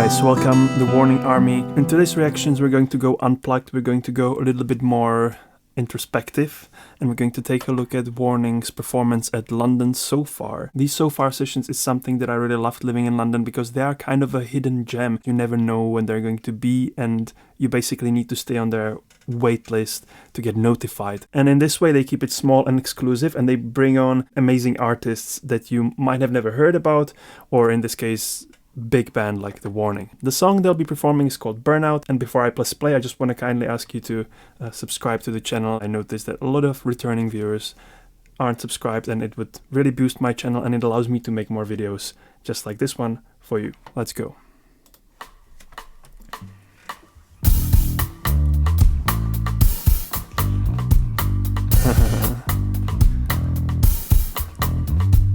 guys, welcome the Warning Army. In today's reactions we're going to go unplugged, we're going to go a little bit more introspective, and we're going to take a look at Warning's performance at London Sofar. These Sofar sessions is something that I really loved living in London because they are kind of a hidden gem. You never know when they're going to be, and you basically need to stay on their wait list to get notified. And in this way they keep it small and exclusive, and they bring on amazing artists that you might have never heard about, or in this case big band like The Warning. The song they'll be performing is called Burnout, and before I press play I just want to kindly ask you to subscribe to the channel. I noticed that a lot of returning viewers aren't subscribed, and it would really boost my channel and it allows me to make more videos just like this one for you. Let's go.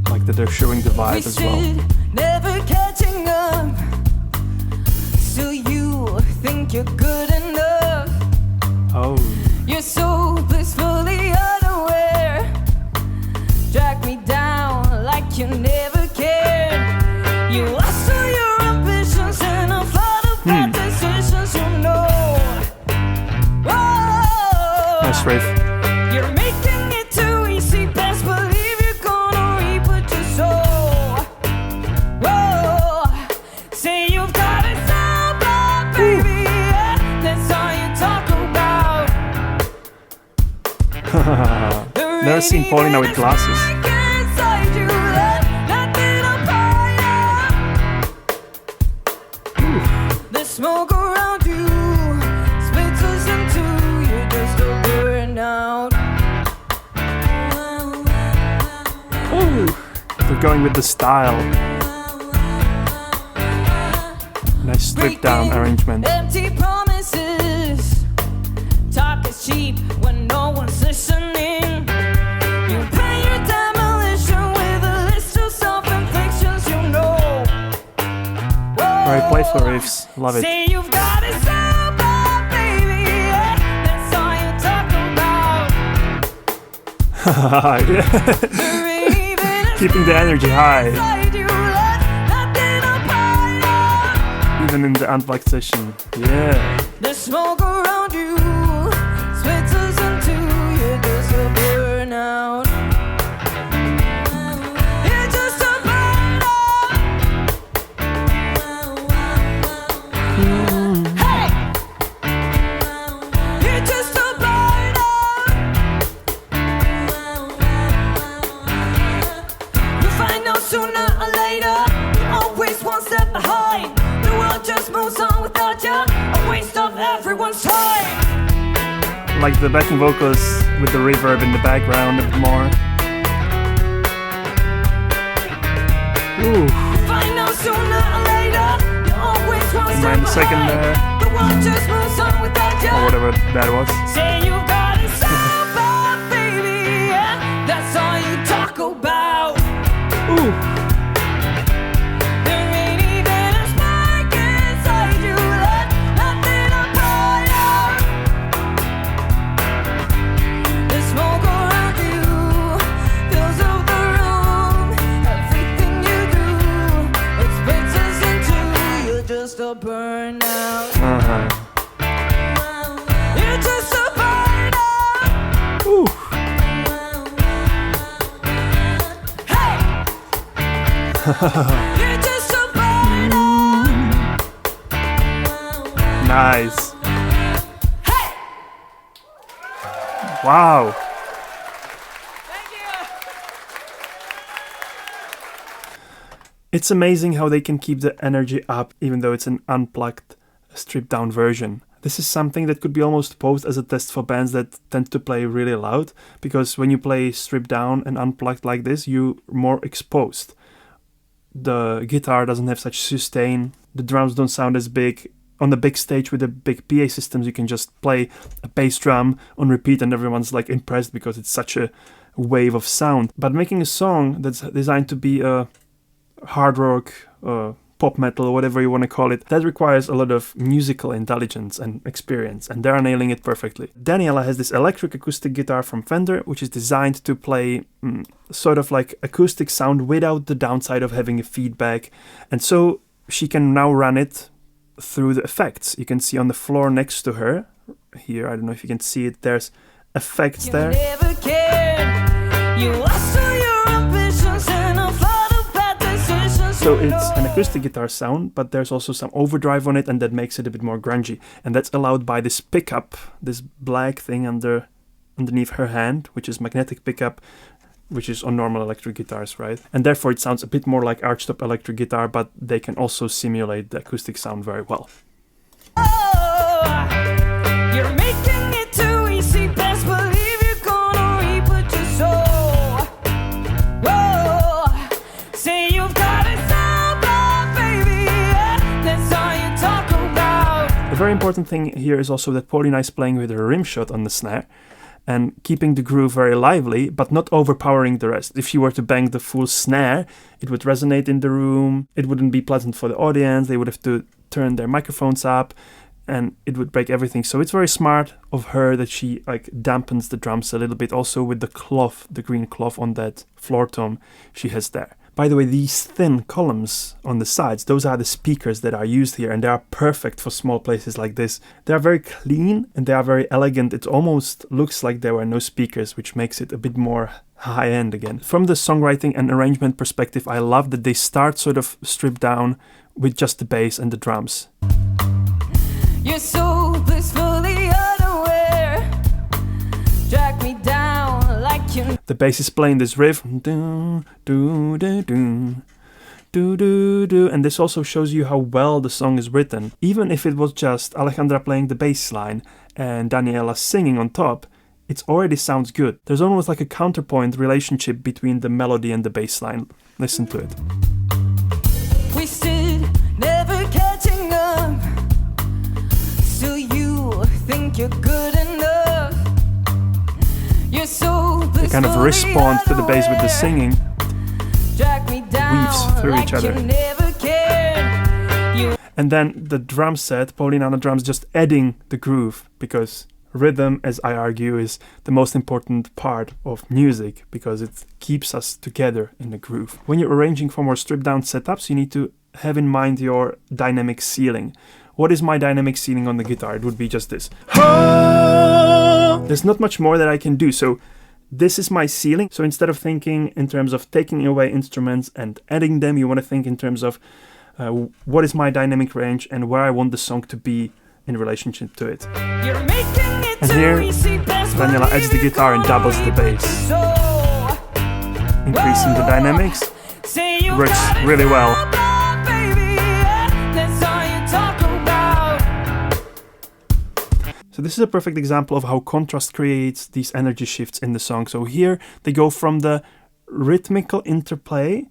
Like that they're showing the vibe as well. Never catching up, so you think you're good enough. Oh. You're so blissfully unaware. Drag me down like you never cared. You lost all your ambitions and a flood of bad decisions, you know. Whoa. Nice riff. You're making it too easy, best believe you're gonna reap what you sow. Never seen Paulina with glasses. The smoke around you splits us into you're just a burnout. They're going with the style. Nice stripped down arrangement. Empty promises. Talk is cheap when no one's listening. You pay your demolition with a list of self-inflictions, you know. Very playful riffs, love it. Say you've got it so bad, baby. That's all you talk about. Keeping the energy high. Even in the unplugged session. Yeah. The smoke around you splits us into you're just a burnout. You're just a burnout. Hey! You're just a burnout. You'll find out sooner or later. You're always one step behind. The world just moves on without you. A waste of everyone's time. Like the backing vocals with the reverb in the background a bit more. Ooh. Find out sooner or later. You always want to And then second there. The world just moves on without you. Or whatever that was. Say you got it so bad, baby. That's all you talk about. Ooh. A burnout. You're just a burnout. Ooh. Hey. You're just a burnout. Nice. Hey. Wow. Thank you. It's amazing how they can keep the energy up even though it's an unplugged, stripped down version. This is something that could be almost posed as a test for bands that tend to play really loud, because when you play stripped down and unplugged like this, you're more exposed. The guitar doesn't have such sustain, the drums don't sound as big. On the big stage with the big PA systems, you can just play a bass drum on repeat and everyone's like impressed because it's such a wave of sound. But making a song that's designed to be a hard rock, pop metal, or whatever you want to call it, that requires a lot of musical intelligence and experience, and they're nailing it perfectly. Daniela has this electric acoustic guitar from Fender, which is designed to play sort of like acoustic sound without the downside of having a feedback, and so she can now run it through the effects. You can see on the floor next to her, here, I don't know if you can see it, there's effects there. Never cared. You lost all your ambitions and a flood of bad decisions. So it's an acoustic guitar sound, but there's also some overdrive on it, and that makes it a bit more grungy. And that's allowed by this pickup, this black thing underneath her hand, which is magnetic pickup, which is on normal electric guitars, right? And therefore it sounds a bit more like archtop electric guitar, but they can also simulate the acoustic sound very well. Oh, you're making it too easy. Best believe you're gonna reap what you sow. Whoa, say you've got it so bad, baby. That's all you talk about. The very important thing here is also that Paulina is playing with her rim shot on the snare and keeping the groove very lively, but not overpowering the rest. If she were to bang the full snare, it would resonate in the room, it wouldn't be pleasant for the audience, they would have to turn their microphones up, and it would break everything. So it's very smart of her that she like dampens the drums a little bit, also with the cloth, the green cloth on that floor tom she has there. By the way, these thin columns on the sides, those are the speakers that are used here, and they are perfect for small places like this. They are very clean and they are very elegant. It almost looks like there were no speakers, which makes it a bit more high-end again. From the songwriting and arrangement perspective, I love that they start sort of stripped down with just the bass and the drums. You're so blissfully unaware. Drag me down like you. The bass is playing this riff, do, do, do, do, do, do, do, and this also shows you how well the song is written. Even if it was just Alejandra playing the bass line and Daniela singing on top, it already sounds good. There's almost like a counterpoint relationship between the melody and the bass line. Listen to it. We stood, never catching up. Still you think you're good enough. You're so They kind of respond to the bass with the singing. Weaves through each other. And then the drum set, Paulina on the drums, just adding the groove, because rhythm, as I argue, is the most important part of music, because it keeps us together in the groove. When you're arranging for more stripped down setups, you need to have in mind your dynamic ceiling. What is my dynamic ceiling on the guitar? It would be just this. There's not much more that I can do, so this is my ceiling. So instead of thinking in terms of taking away instruments and adding them, you want to think in terms of what is my dynamic range and where I want the song to be in relationship to it. And here, Daniela adds the guitar and doubles the bass, increasing the dynamics. Works really well. So this is a perfect example of how contrast creates these energy shifts in the song. So here they go from the rhythmical interplay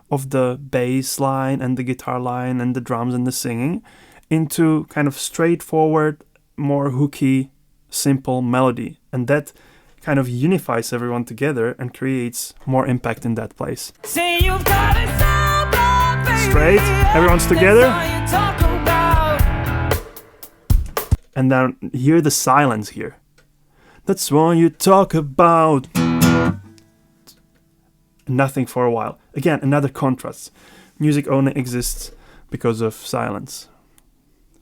of the bass line and the guitar line and the drums and the singing into kind of straightforward, more hooky, simple melody. And that kind of unifies everyone together and creates more impact in that place. Straight, everyone's together. And then hear the silence here. That's what you talk about. Nothing for a while. Again, another contrast. Music only exists because of silence.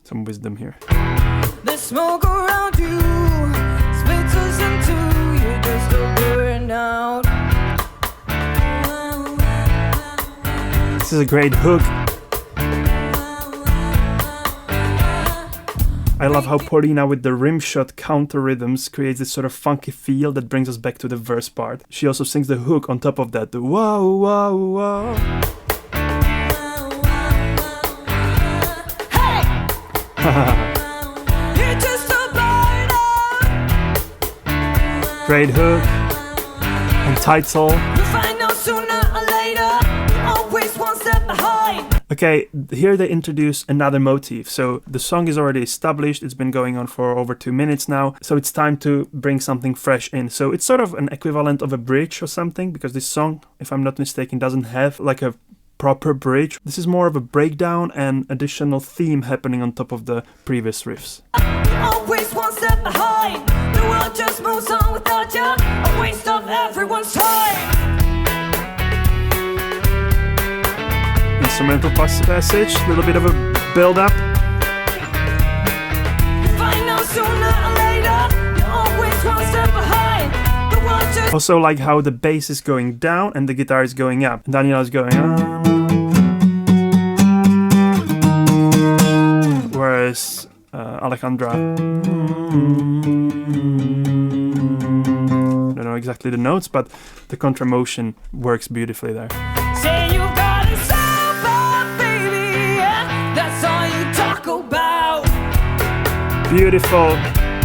Some wisdom here. The smoke around you splits us in two. You're just a burnout. This is a great hook. I love how Paulina with the rim shot counter rhythms creates this sort of funky feel that brings us back to the verse part. She also sings the hook on top of that, the wow, wow, wow. You're just a burnout. Great hook and title. You find out sooner or later. Always one step behind. Okay, here they introduce another motif. So the song is already established. It's been going on for over 2 minutes now. So it's time to bring something fresh in. So it's sort of an equivalent of a bridge or something, because this song, if I'm not mistaken, doesn't have like a proper bridge. This is more of a breakdown and additional theme happening on top of the previous riffs. Always one step behind. The world just moves on without you. A waste of everyone's time. Instrumental passage, a little bit of a build-up. one step behind, the one just Also like how the bass is going down and the guitar is going up. And Daniela is going on. Whereas Alejandra, I don't know exactly the notes, but the contra motion works beautifully there. say you got it so bad, baby. Yeah, that's all you talk about. Beautiful,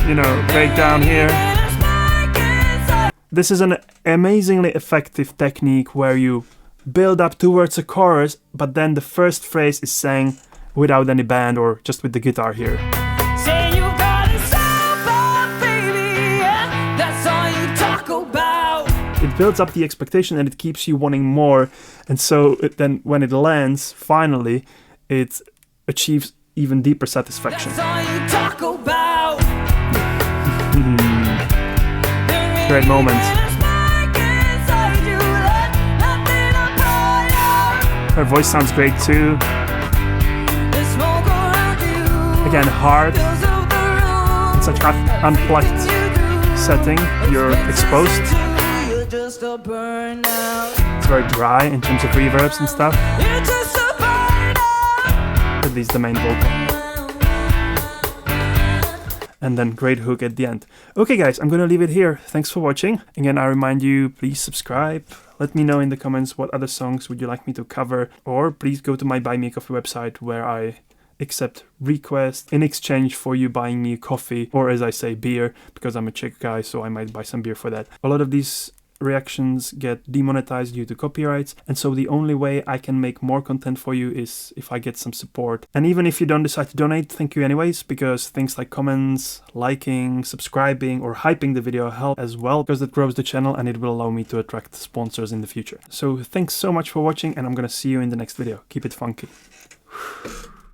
you know, breakdown here. This is an amazingly effective technique where you build up towards a chorus, but then the first phrase is sang without any band or just with the guitar here. Say you got it so bad, baby. Yeah, that's all you talk about. It builds up the expectation and it keeps you wanting more, and so then when it lands, finally, it achieves even deeper satisfaction. That's all you talk about. Great moment. Her voice sounds great too. Again, hard. In such an unplugged setting, you're exposed. It's very dry in terms of reverbs and stuff. At least the main vocal. And then great hook at the end. Okay guys, I'm gonna leave it here. Thanks for watching. Again, I remind you, please subscribe. Let me know in the comments what other songs would you like me to cover, or please go to my Buy Me a Coffee website where I accept requests in exchange for you buying me a coffee, or as I say, beer, because I'm a Czech guy, so I might buy some beer for that. A lot of these reactions get demonetized due to copyrights, and so the only way I can make more content for you is if I get some support. And even if you don't decide to donate, thank you anyways, because things like comments, liking, subscribing, or hyping the video help as well, because that grows the channel and it will allow me to attract sponsors in the future. So thanks so much for watching, and I'm gonna see you in the next video. Keep it funky.